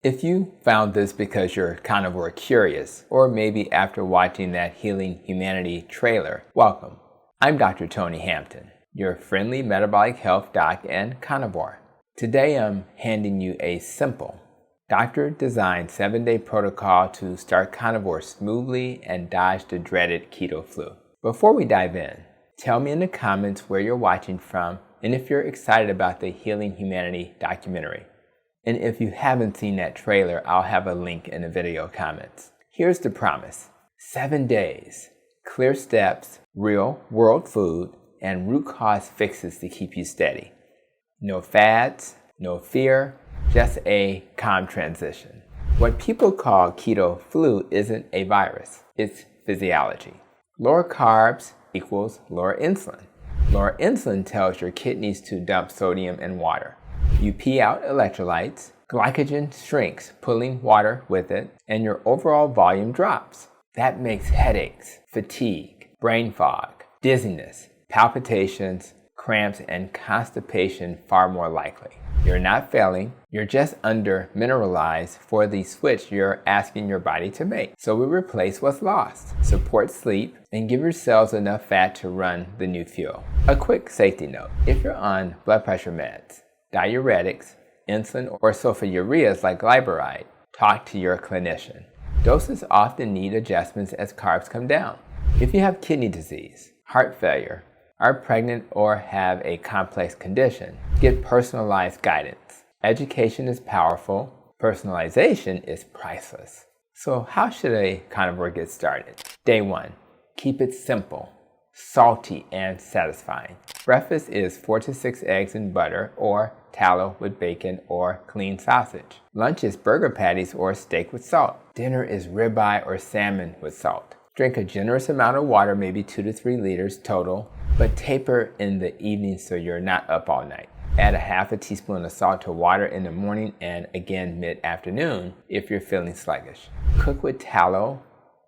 If you found this because you're carnivore curious, or maybe after watching that Healing Humanity trailer, welcome. I'm Dr. Tony Hampton, your friendly metabolic health doc and carnivore. Today I'm handing you a simple, doctor-designed 7-day protocol to start carnivore smoothly and dodge the dreaded keto flu. Before we dive in, tell me in the comments where you're watching from and if you're excited about the Healing Humanity documentary. And if you haven't seen that trailer, I'll have a link in the video comments. Here's the promise. 7 days, clear steps, real world food, and root cause fixes to keep you steady. No fads, no fear, just a calm transition. What people call keto flu isn't a virus, it's physiology. Lower carbs equals lower insulin. Lower insulin tells your kidneys to dump sodium and water. You pee out electrolytes, glycogen shrinks, pulling water with it, and your overall volume drops. That makes headaches, fatigue, brain fog, dizziness, palpitations, cramps, and constipation far more likely. You're not failing, you're just under-mineralized for the switch you're asking your body to make. So we replace what's lost, support sleep, and give yourselves enough fat to run the new fuel. A quick safety note, if you're on blood pressure meds, diuretics, insulin, or sulfonylureas like lite-salt, talk to your clinician. Doses often need adjustments as carbs come down. If you have kidney disease, heart failure, are pregnant, or have a complex condition, get personalized guidance. Education is powerful, personalization is priceless. So how should a carnivore get started? Day 1, keep it simple, salty, and satisfying. Breakfast is 4 to 6 eggs and butter, or tallow with bacon, or clean sausage. Lunch is burger patties or steak with salt. Dinner is ribeye or salmon with salt. Drink a generous amount of water, maybe 2 to 3 liters total, but taper in the evening so you're not up all night. Add a half a teaspoon of salt to water in the morning and again mid-afternoon if you're feeling sluggish. Cook with tallow,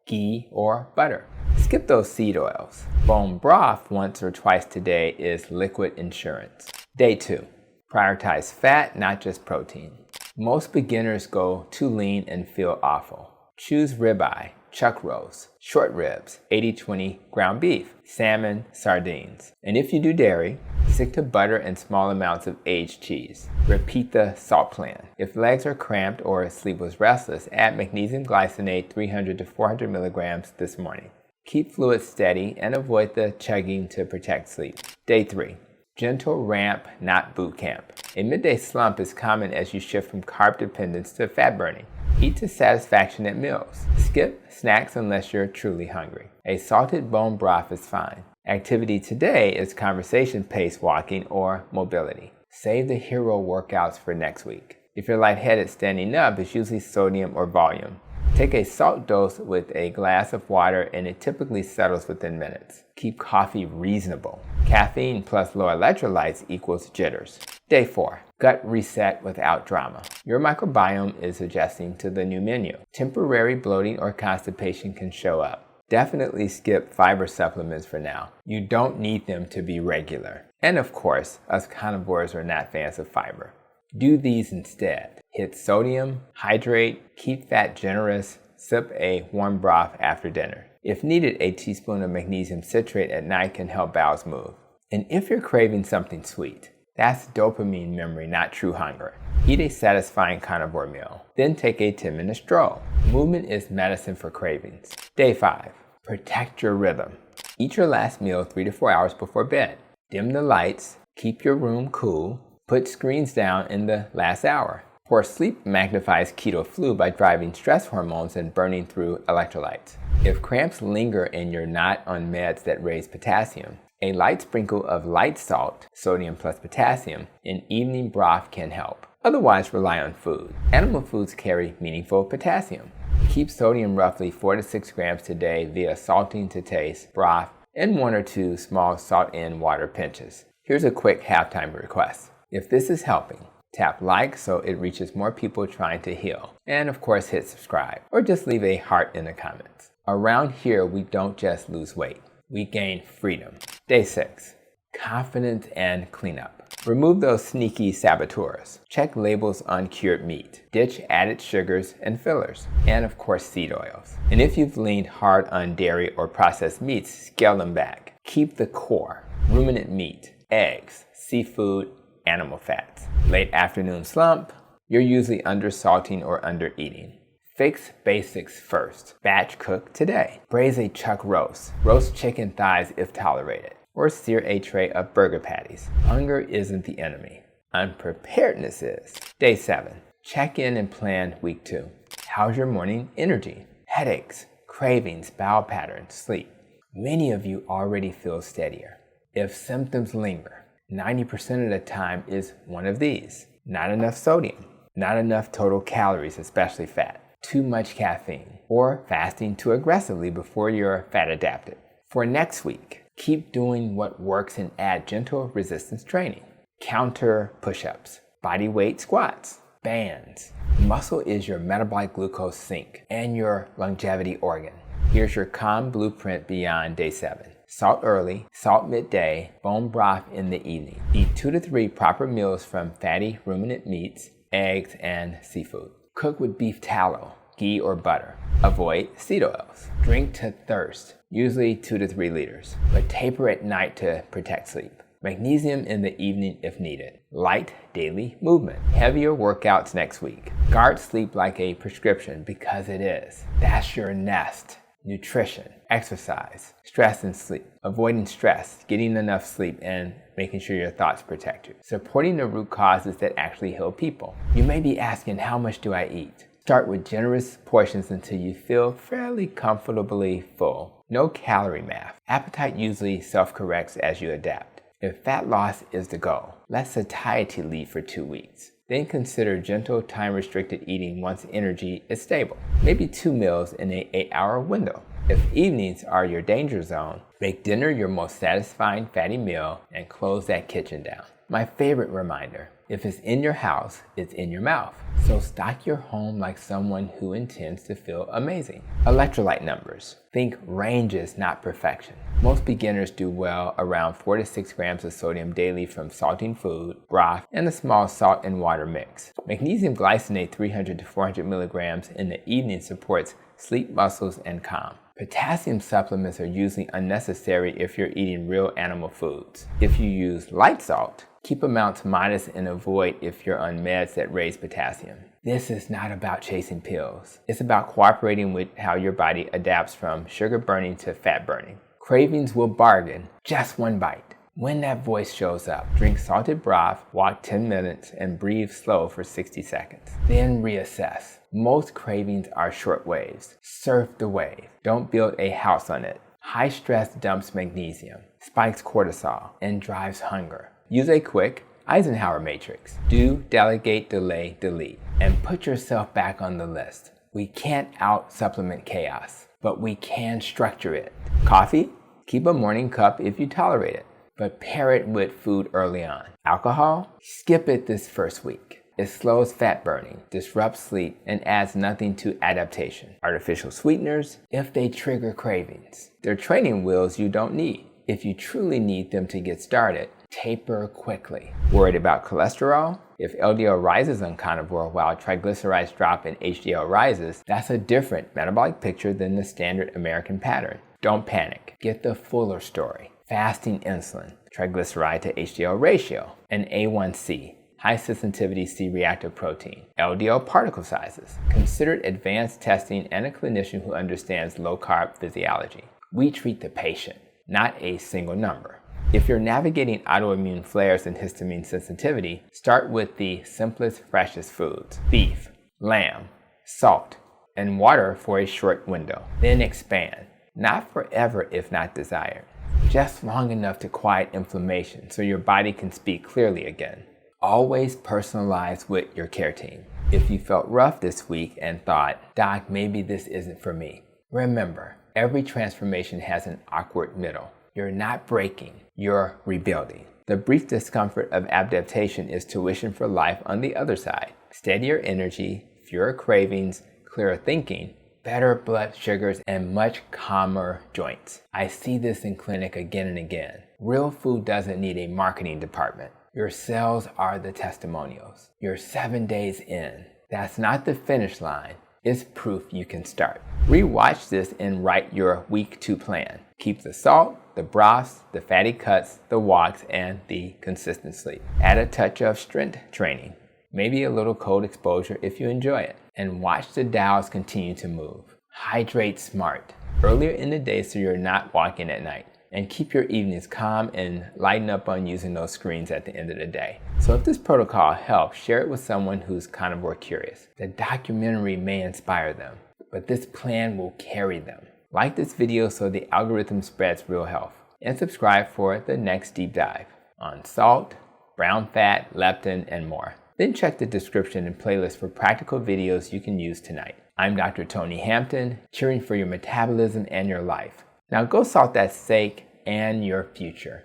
ghee, or butter. Skip those seed oils. Bone broth once or twice today is liquid insurance. Day 2, prioritize fat, not just protein. Most beginners go too lean and feel awful. Choose ribeye, chuck roast, short ribs, 80-20 ground beef, salmon, sardines. And if you do dairy, stick to butter and small amounts of aged cheese. Repeat the SALT plan. If legs are cramped or sleep was restless, add magnesium glycinate 300 to 400 milligrams this morning. Keep fluid steady and avoid the chugging to protect sleep. Day 3, gentle ramp, not boot camp. A midday slump is common as you shift from carb dependence to fat burning. Eat to satisfaction at meals. Skip snacks unless you're truly hungry. A salted bone broth is fine. Activity today is conversation-paced walking or mobility. Save the hero workouts for next week. If you're lightheaded standing up, it's usually sodium or volume. Take a salt dose with a glass of water and it typically settles within minutes. Keep coffee reasonable. Caffeine plus low electrolytes equals jitters. Day 4, gut reset without drama. Your microbiome is adjusting to the new menu. Temporary bloating or constipation can show up. Definitely skip fiber supplements for now. You don't need them to be regular. And of course, us carnivores are not fans of fiber. Do these instead. Hit sodium, hydrate, keep fat generous, sip a warm broth after dinner. If needed, a teaspoon of magnesium citrate at night can help bowels move. And if you're craving something sweet, that's dopamine memory, not true hunger. Eat a satisfying carnivore meal. Then take a 10-minute stroll. Movement is medicine for cravings. Day 5, protect your rhythm. Eat your last meal 3 to 4 hours before bed. Dim the lights, keep your room cool, put screens down in the last hour. Poor sleep magnifies keto flu by driving stress hormones and burning through electrolytes. If cramps linger and you're not on meds that raise potassium, a light sprinkle of lite-salt, sodium plus potassium, in evening broth can help. Otherwise, rely on food. Animal foods carry meaningful potassium. Keep sodium roughly 4 to 6 grams a day via salting to taste, broth, and 1 or 2 small salt in water pinches. Here's a quick halftime request. If this is helping, tap like so it reaches more people trying to heal. And of course, hit subscribe or just leave a heart in the comments. Around here, we don't just lose weight, we gain freedom. Day 6, confidence and cleanup. Remove those sneaky saboteurs. Check labels on cured meat. Ditch added sugars and fillers. And of course, seed oils. And if you've leaned hard on dairy or processed meats, scale them back. Keep the core. Ruminant meat, eggs, seafood, animal fats. Late afternoon slump, you're usually under-salting or under-eating. Fix basics first. Batch cook today. Braise a chuck roast. Roast chicken thighs if tolerated. Or sear a tray of burger patties. Hunger isn't the enemy. Unpreparedness is. Day 7. Check in and plan week 2. How's your morning energy? Headaches, cravings, bowel patterns, sleep. Many of you already feel steadier. If symptoms linger, 90% of the time is one of these. Not enough sodium. Not enough total calories, especially fat. Too much caffeine. Or fasting too aggressively before you're fat adapted. For next week, keep doing what works and add gentle resistance training. Counter push-ups, body weight squats, bands. Muscle is your metabolic glucose sink and your longevity organ. Here's your calm blueprint beyond day 7. Salt early, salt midday, bone broth in the evening. Eat 2 to 3 proper meals from fatty ruminant meats, eggs, and seafood. Cook with beef tallow, ghee, or butter. Avoid seed oils. Drink to thirst, usually 2 to 3 liters, but taper at night to protect sleep. Magnesium in the evening if needed. Light daily movement. Heavier workouts next week. Guard sleep like a prescription because it is. That's your nest. Nutrition, exercise, stress and sleep. Avoiding stress, getting enough sleep, and making sure your thoughts protect you. Supporting the root causes that actually heal people. You may be asking, how much do I eat? Start with generous portions until you feel fairly comfortably full. No calorie math. Appetite usually self-corrects as you adapt. If fat loss is the goal, let satiety lead for 2 weeks. Then consider gentle time-restricted eating once energy is stable. Maybe 2 meals in an 8-hour window. If evenings are your danger zone, make dinner your most satisfying fatty meal and close that kitchen down. My favorite reminder, if it's in your house, it's in your mouth. So stock your home like someone who intends to feel amazing. Electrolyte numbers. Think ranges, not perfection. Most beginners do well around 4 to 6 grams of sodium daily from salting food, broth, and a small salt and water mix. Magnesium glycinate 300 to 400 milligrams in the evening supports sleep, muscles, and calm. Potassium supplements are usually unnecessary if you're eating real animal foods. If you use lite-salt, keep amounts modest and avoid if you're on meds that raise potassium. This is not about chasing pills. It's about cooperating with how your body adapts from sugar burning to fat burning. Cravings will bargain, just 1 bite. When that voice shows up, drink salted broth, walk 10 minutes, and breathe slow for 60 seconds. Then reassess. Most cravings are short waves. Surf the wave. Don't build a house on it. High stress dumps magnesium, spikes cortisol, and drives hunger. Use a quick Eisenhower matrix. Do, delegate, delay, delete. And put yourself back on the list. We can't out-supplement chaos, but we can structure it. Coffee? Keep a morning cup if you tolerate it, but pair it with food early on. Alcohol? Skip it this first week. It slows fat burning, disrupts sleep, and adds nothing to adaptation. Artificial sweeteners? If they trigger cravings. They're training wheels you don't need. If you truly need them to get started, taper quickly. Worried about cholesterol? If LDL rises on carnivore while triglycerides drop and HDL rises, that's a different metabolic picture than the standard American pattern. Don't panic. Get the fuller story. Fasting insulin, triglyceride to HDL ratio, and A1C, high sensitivity C-reactive protein, LDL particle sizes. Consider advanced testing and a clinician who understands low-carb physiology. We treat the patient, not a single number. If you're navigating autoimmune flares and histamine sensitivity, start with the simplest, freshest foods. Beef, lamb, salt, and water for a short window. Then expand. Not forever if not desired. Just long enough to quiet inflammation so your body can speak clearly again. Always personalize with your care team. If you felt rough this week and thought, Doc, maybe this isn't for me, remember, every transformation has an awkward middle. You're not breaking, you're rebuilding. The brief discomfort of adaptation is tuition for life on the other side. Steadier energy, fewer cravings, clearer thinking, better blood sugars, and much calmer joints. I see this in clinic again and again. Real food doesn't need a marketing department. Your cells are the testimonials. You're 7 days in. That's not the finish line. It's proof you can start. Rewatch this and write your week 2 plan. Keep the salt, the broths, the fatty cuts, the walks, and the consistent sleep. Add a touch of strength training. Maybe a little cold exposure if you enjoy it. And watch the dials continue to move. Hydrate smart. Earlier in the day so you're not walking at night. And keep your evenings calm and lighten up on using those screens at the end of the day. So if this protocol helps, share it with someone who's carnivore curious. The documentary may inspire them, but this plan will carry them. Like this video so the algorithm spreads real health. And subscribe for the next deep dive on salt, brown fat, leptin, and more. Then check the description and playlist for practical videos you can use tonight. I'm Dr. Tony Hampton, cheering for your metabolism and your life. Now go salt that steak and your future.